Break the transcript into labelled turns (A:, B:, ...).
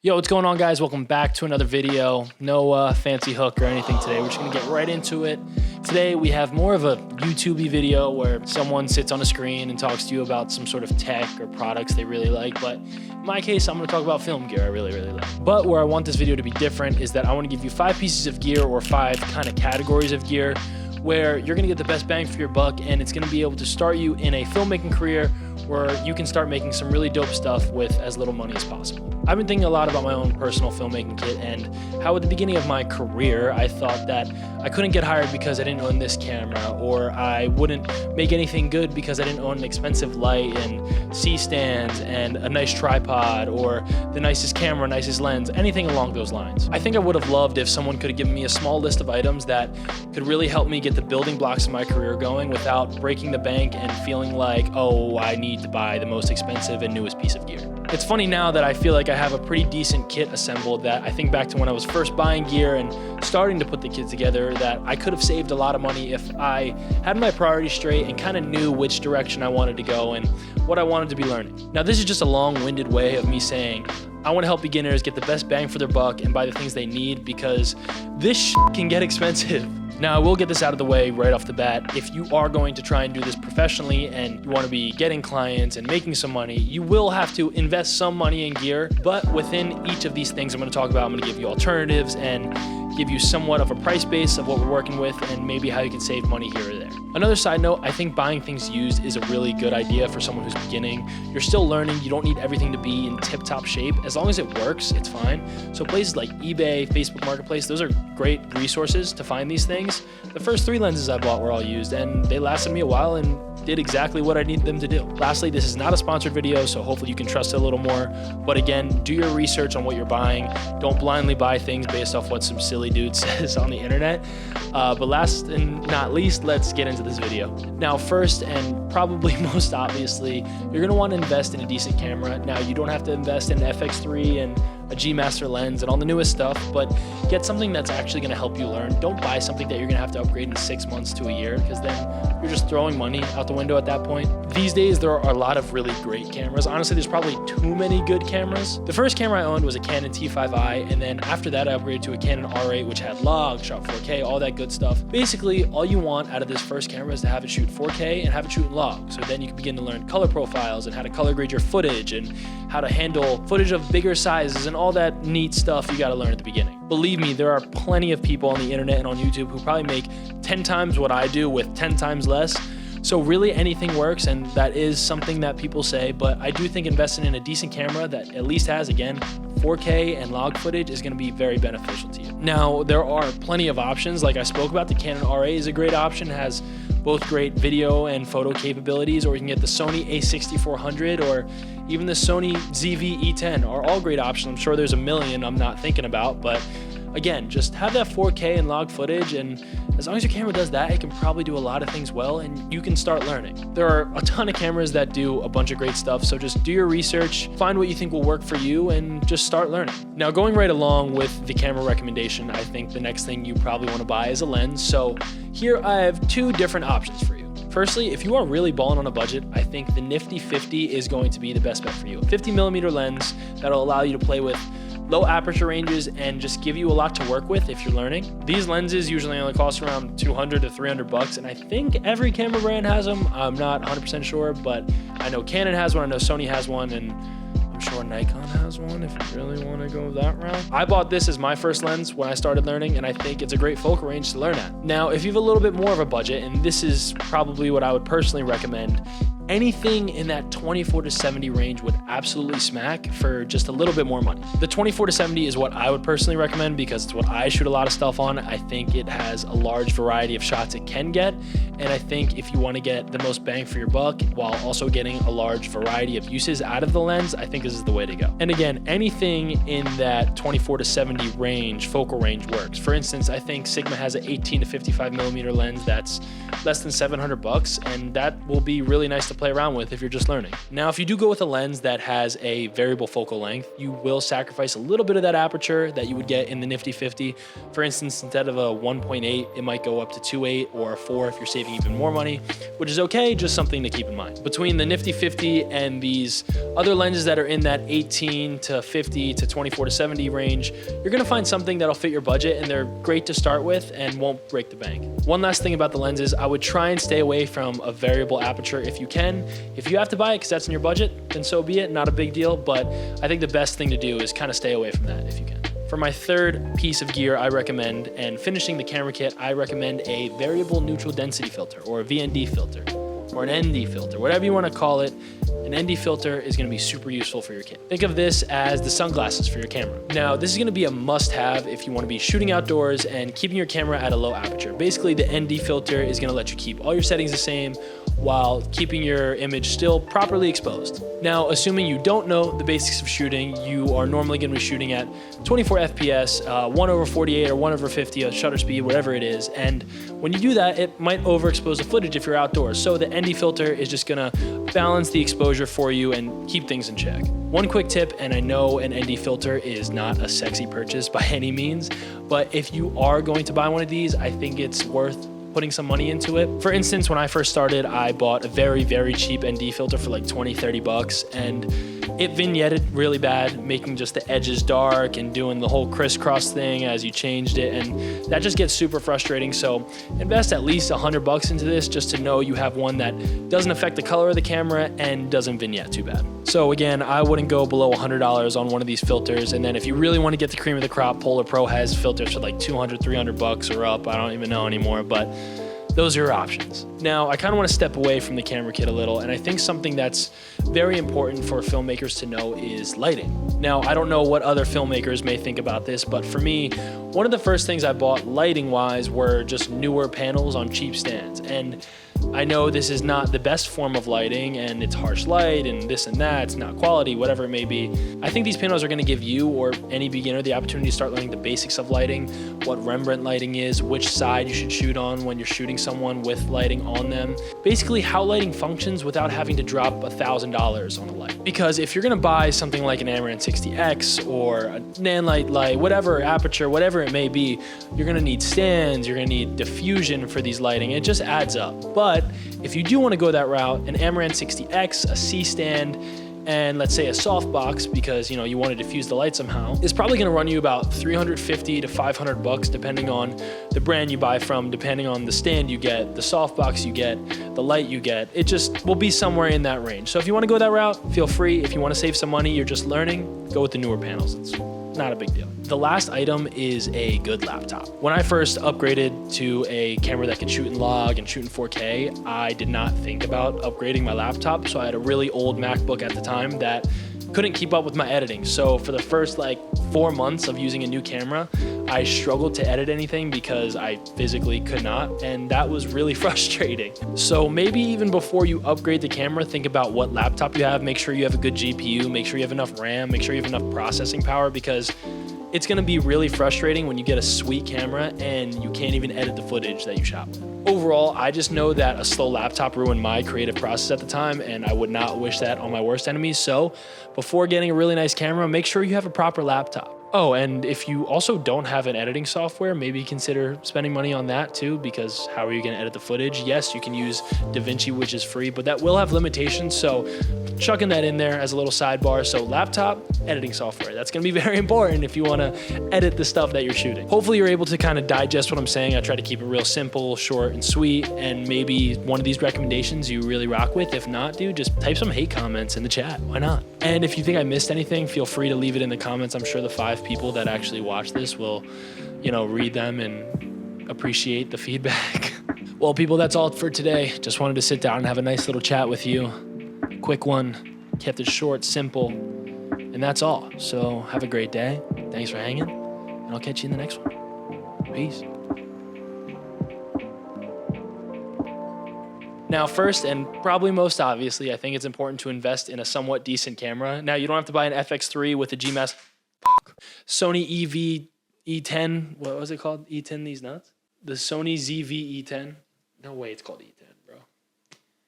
A: Yo, what's going on, guys? Welcome back to another video. No fancy hook or anything today. We're just gonna get right into it. Today we have more of a YouTube-y video where someone sits on a screen and talks to you about some sort of tech or products they really like. But in my case, I'm gonna talk about film gear I really like. But where I want this video to be different is that I wanna give you 5 pieces of gear or 5 kind of categories of gear where you're gonna get the best bang for your buck, and it's gonna be able to start you in a filmmaking career where you can start making some really dope stuff with as little money as possible. I've been thinking a lot about my own personal filmmaking kit and how at the beginning of my career, I thought that I couldn't get hired because I didn't own this camera, or I wouldn't make anything good because I didn't own an expensive light and C-stands and a nice tripod or the nicest camera, nicest lens, anything along those lines. I think I would have loved if someone could have given me a small list of items that could really help me get the building blocks of my career going without breaking the bank and feeling like, oh, I need to buy the most expensive and newest piece of gear. It's funny now that I feel like I have a pretty decent kit assembled that I think back to when I was first buying gear and starting to put the kit together, that I could have saved a lot of money if I had my priorities straight and kind of knew which direction I wanted to go and what I wanted to be learning. Now, this is just a long-winded way of me saying I want to help beginners get the best bang for their buck and buy the things they need, because this can get expensive. Now, I will get this out of the way right off the bat. If you are going to try and do this professionally and you want to be getting clients and making some money, you will have to invest some money in gear. But within each of these things I'm going to talk about, I'm going to give you alternatives and give you somewhat of a price base of what we're working with and maybe how you can save money here or there. Another side note, I think buying things used is a really good idea for someone who's beginning. You're still learning. You don't need everything to be in tip-top shape. As long as it works, it's fine. So places like eBay, Facebook Marketplace, those are great resources to find these things. The first 3 lenses I bought were all used, and they lasted me a while and did exactly what I needed them to do. Lastly, this is not a sponsored video, so hopefully you can trust it a little more. But again, do your research on what you're buying. Don't blindly buy things based off what some silly dude says on the internet. But last and not least, let's get into this video. Now, first and probably most obviously, you're gonna want to invest in a decent camera. Now, you don't have to invest in an FX3 and a G Master lens and all the newest stuff, but get something that's actually gonna help you learn. Don't buy something that you're gonna have to upgrade in 6 months to a year, because then you're just throwing money out the window at that point. These days, there are a lot of really great cameras. Honestly, there's probably too many good cameras. The first camera I owned was a Canon T5i, and then after that, I upgraded to a Canon R8, which had log, shot 4K, all that good stuff. Basically, all you want out of this first camera is to have it shoot 4K and have it shoot in log. So then you can begin to learn color profiles and how to color grade your footage and how to handle footage of bigger sizes and all that neat stuff you gotta learn at the beginning. Believe me, there are plenty of people on the internet and on YouTube who probably make 10 times what I do with 10 times less. So really anything works, and that is something that people say, but I do think investing in a decent camera that at least has, again, 4K and log footage is gonna be very beneficial to you. Now, there are plenty of options. Like I spoke about, the Canon R8 is a great option, has both great video and photo capabilities, or you can get the Sony a6400 or even the Sony ZV-E10 are all great options. I'm sure there's a million I'm not thinking about, but again, just have that 4K and log footage, and as long as your camera does that, it can probably do a lot of things well, and you can start learning. There are a ton of cameras that do a bunch of great stuff, so just do your research, find what you think will work for you, and just start learning. Now, going right along with the camera recommendation, I think the next thing you probably want to buy is a lens. So here I have 2 different options for you. Firstly, if you are really balling on a budget, I think the Nifty 50 is going to be the best bet for you. A 50mm lens that'll allow you to play with low aperture ranges and just give you a lot to work with if you're learning. These lenses usually only cost around 200 to 300 bucks, and I think every camera brand has them. I'm not 100% sure, but I know Canon has one, I know Sony has one, and I'm sure Nikon has one if you really want to go that route. I bought this as my first lens when I started learning, and I think it's a great focal range to learn at. Now, if you have a little bit more of a budget, and this is probably what I would personally recommend, anything in that 24 to 70 range would absolutely smack for just a little bit more money. The 24 to 70 is what I would personally recommend because it's what I shoot a lot of stuff on. I think it has a large variety of shots it can get, and I think if you want to get the most bang for your buck while also getting a large variety of uses out of the lens, I think this is the way to go. And again, anything in that 24 to 70 range, focal range works. For instance, I think Sigma has an 18 to 55mm lens that's less than 700 bucks, and that will be really nice to play around with if you're just learning. Now, if you do go with a lens that has a variable focal length, you will sacrifice a little bit of that aperture that you would get in the nifty 50. For instance, instead of a 1.8, it might go up to 2.8 or a 4 if you're saving even more money, which is okay, just something to keep in mind. Between the nifty 50 and these other lenses that are in that 18 to 50 to 24 to 70 range, you're gonna find something that'll fit your budget, and they're great to start with and won't break the bank. One last thing about the lenses, I would try and stay away from a variable aperture if you can. If you have to buy it because that's in your budget, then so be it, not a big deal, but I think the best thing to do is kind of stay away from that if you can. For my third piece of gear I recommend, and finishing the camera kit, I recommend a variable neutral density filter, or a VND filter, or an ND filter, whatever you want to call it. An ND filter is going to be super useful for your kit. Think of this as the sunglasses for your camera. Now, this is going to be a must-have if you want to be shooting outdoors and keeping your camera at a low aperture. Basically, the ND filter is going to let you keep all your settings the same while keeping your image still properly exposed. Now, assuming you don't know the basics of shooting, you are normally going to be shooting at 24 FPS, 1/48 or 1/50 of shutter speed, whatever it is. And when you do that, it might overexpose the footage if you're outdoors. So the ND filter is just going to balance the exposure for you and keep things in check. One quick tip, and I know an ND filter is not a sexy purchase by any means, but if you are going to buy one of these, I think it's worth putting some money into it. For instance, when I first started, I bought a very, very cheap ND filter for like 20, 30 bucks, and it vignetted really bad, making just the edges dark and doing the whole crisscross thing as you changed it, and that just gets super frustrating. So invest at least 100 bucks into this just to know you have one that doesn't affect the color of the camera and doesn't vignette too bad. So again, I wouldn't go below $100 on one of these filters, and then if you really want to get the cream of the crop, Polar Pro has filters for like 200, 300 bucks or up. I don't even know anymore, but those are your options. Now, I kind of want to step away from the camera kit a little, and I think something that's very important for filmmakers to know is lighting. Now, I don't know what other filmmakers may think about this, but for me, one of the first things I bought lighting-wise were just newer panels on cheap stands. And I know this is not the best form of lighting, and it's harsh light and this and that, it's not quality, whatever it may be. I think these panels are going to give you or any beginner the opportunity to start learning the basics of lighting, what Rembrandt lighting is, which side you should shoot on when you're shooting someone with lighting on them. Basically how lighting functions without having to drop $1,000 on a light. Because if you're going to buy something like an Amaran 60X or a Nanlite light, whatever aperture, whatever it may be, you're going to need stands, you're going to need diffusion for these lighting. It just adds up. But if you do want to go that route, an Amaran 60X, a C stand, and let's say a softbox, because you know you want to diffuse the light somehow, is probably going to run you about 350 to 500 bucks depending on the brand you buy from, depending on the stand you get, the softbox you get, the light you get. It just will be somewhere in that range. So if you want to go that route, feel free. If you want to save some money, you're just learning, go with the newer panels. It's not a big deal. The last item is a good laptop. When I first upgraded to a camera that can shoot in log and shoot in 4K, I did not think about upgrading my laptop. So I had a really old MacBook at the time that couldn't keep up with my editing. So for the first like 4 months of using a new camera, I struggled to edit anything because I physically could not, and that was really frustrating. So maybe even before you upgrade the camera, think about what laptop you have, make sure you have a good GPU, make sure you have enough RAM, make sure you have enough processing power, because it's gonna be really frustrating when you get a sweet camera and you can't even edit the footage that you shot with. Overall, I just know that a slow laptop ruined my creative process at the time, and I would not wish that on my worst enemies. So before getting a really nice camera, make sure you have a proper laptop. Oh, and if you also don't have an editing software, maybe consider spending money on that too, because how are you gonna edit the footage? Yes, you can use DaVinci, which is free, but that will have limitations, so chucking that in there as a little sidebar. So laptop, editing software. That's gonna be very important if you wanna edit the stuff that you're shooting. Hopefully you're able to kind of digest what I'm saying. I try to keep it real simple, short, and sweet, and maybe one of these recommendations you really rock with. If not, dude, just type some hate comments in the chat. Why not? And if you think I missed anything, feel free to leave it in the comments. I'm sure the 5 people that actually watch this will, read them and appreciate the feedback. Well, people, that's all for today. Just wanted to sit down and have a nice little chat with you. Quick one, kept it short, simple, and that's all. So have a great day. Thanks for hanging, and I'll catch you in the next one. Peace. Now, first and probably most obviously, I think it's important to invest in a somewhat decent camera. Now, you don't have to buy an FX3 with a Sony E10. What was it called? E10, these nuts? The Sony ZV-E10. No way it's called E10.